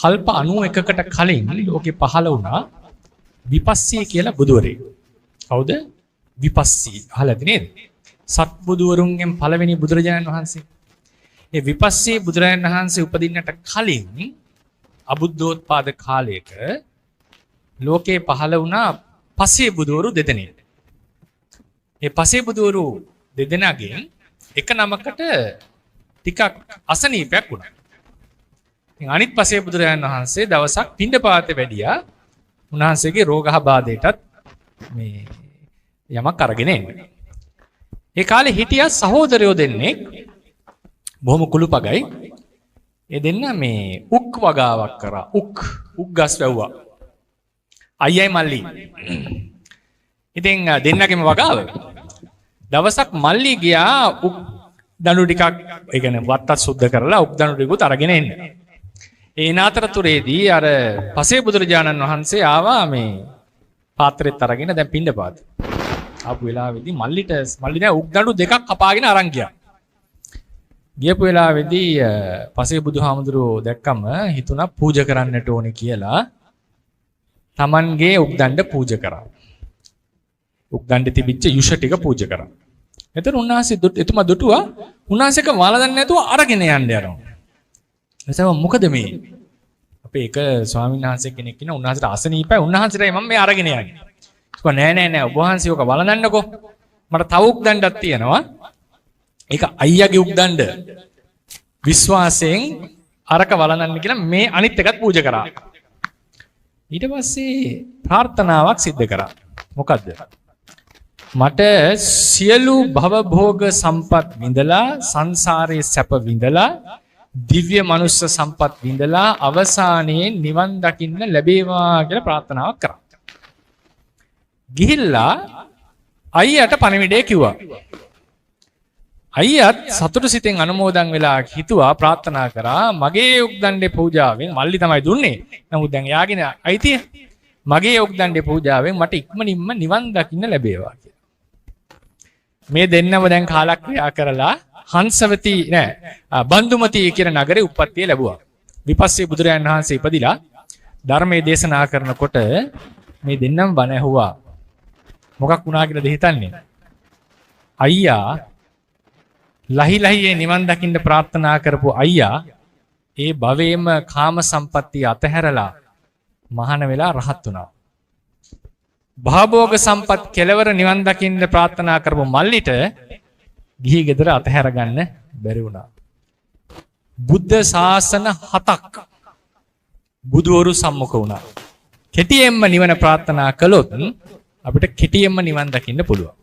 කල්ප 91කට කලින් ලෝකේ පහළ වුණා විපස්සී කියලා බුදුවරයෙක්. කවුද? විපස්සී. අහලාද නේද? සත්බුදුවරුන්ගෙන් පළවෙනි බුදුරජාණන් වහන්සේ. ඒ විපස්සී බුදුරජාණන් වහන්සේ උපදින්නට කලින් අබුද්ධෝත්පාද කාලයක ලෝකේ පහළ වුණා පසේ බුදුවරු දෙදෙනෙක්. ඒ පසේ බුදුවරු දෙදෙනාගෙන් එක නමකට ටිකක් අසනීපයක් වුණා. ඉතින් අනිත් පසේ බුදුරජාණන් වහන්සේ දවසක් පිණ්ඩපාතේ වැඩියා. උන්වහන්සේගේ රෝගාබාධයටත් මේ යමක් අරගෙන එන්නේ. ඒ කාලේ හිටියා සහෝදරයෝ දෙන්නෙක් බොහොම කුළුපගයි. ඒ දෙන්න මේ උක් වගාවක් කරා. උක් ගස් වැව්වා. අයියයි මල්ලි. ඉතින් දෙන්නගෙම වගාව. දවසක් මල්ලි ගියා උක් දණු ටිකක් ඒ කියන්නේ වත්තත් සුද්ධ කරලා උක් දණු ටිකුත් අරගෙන එන්න. ඒ නාතරතුරේදී අර පසේ බුදුරජාණන් වහන්සේ ආවා මේ පාත්‍රෙත් අරගෙන දැන් පිණ්ඩපාත. ආපු වෙලාවේදී මල්ලි දැන් උක් දණු දෙකක් කපාගෙන අරන් ගියා. ගියපු වෙලාවේදී පසේ බුදුහාමුදුරුවෝ දැක්කම හිතුණා පූජා කරන්නට ඕනේ කියලා තමන්ගේ උක් දණ්ඩ පූජා කරා. උක් දණ්ඩේ තිබිච්ච යුෂ ටික පූජා කරා. එතන උන්වහන්සේ එතුමා දුටුවා උන්වහන්සේක වළඳන්නේ නැතුව අරගෙන යන්න යනවා. එතකොට මොකද මේ අපේ එක ස්වාමීන් වහන්සේ කෙනෙක් ඉන්න උන්වහන්සේට අසනීපයි උන්වහන්සේටයි මම මේ අරගෙන යන්නේ. කිව්වා නෑ ඔබ වහන්සේ ඔක වළඳන්නකෝ. මට තව උක් දණ්ඩක් තියෙනවා. ඒක අයියාගේ උක් දණ්ඩ. විශ්වාසයෙන් අරක වළඳන්න කියලා මේ අනිත් එකත් පූජා කරා. ඊට පස්සේ ප්‍රාර්ථනාවක් සිද්ධ කරා. මොකද්ද? මට සියලු භවභෝග සම්පත් විඳලා සංසාරයේ සැප විඳලා දිව්‍ය මනුස්ස සම්පත් විඳලා අවසානයේ නිවන් දකින්න ලැබේවා කියලා ප්‍රාර්ථනාවක් කරා. ගිහිල්ලා අයියට පණිවිඩය කිව්වා. අයියත් සතුටු සිතෙන් අනුමෝදන් වෙලා හිතුවා ප්‍රාර්ථනා කරා මගේ උක් දණ්ඩේ පූජාවෙන් මල්ලි තමයි දුන්නේ. නමුත් දැන් යාගෙන අයිතිය මගේ උක් දණ්ඩේ පූජාවෙන් මට ඉක්මනින්ම නිවන් දකින්න ලැබේවා කියලා. මේ දෙන්නම දැන් කාලක්‍රියා කරලා හංසවති බන්දුමති කියන නගරේ උප්පත්තිය ලැබුවා. විපස්සී බුදුරයන් වහන්සේ ඉපදිලා ධර්මයේ දේශනා කරනකොට මේ දෙන්නම බණ ඇහුවා. මොකක් වුණා කියලාද හිතන්නේ? අයියා ලහිලහියේ නිවන් දකින්න ප්‍රාර්ථනා කරපු අයියා ඒ භවයේම කාම සම්පත්තිය අතහැරලා මහාන වෙලා රහත් වුණා. භවභෝග සම්පත් කෙලවර නිවන් දකින්න ප්‍රාර්ථනා කරපු මල්ලිට ගිහි ගෙදර අතහැර ගන්න බැරි වුණා. බුද්ධ ශාසන 7ක් බුදුවරු සම්මුඛ වුණා. කෙටියෙන්ම නිවන ප්‍රාර්ථනා කළොත් අපිට කෙටියෙන්ම නිවන් දකින්න පුළුවන්.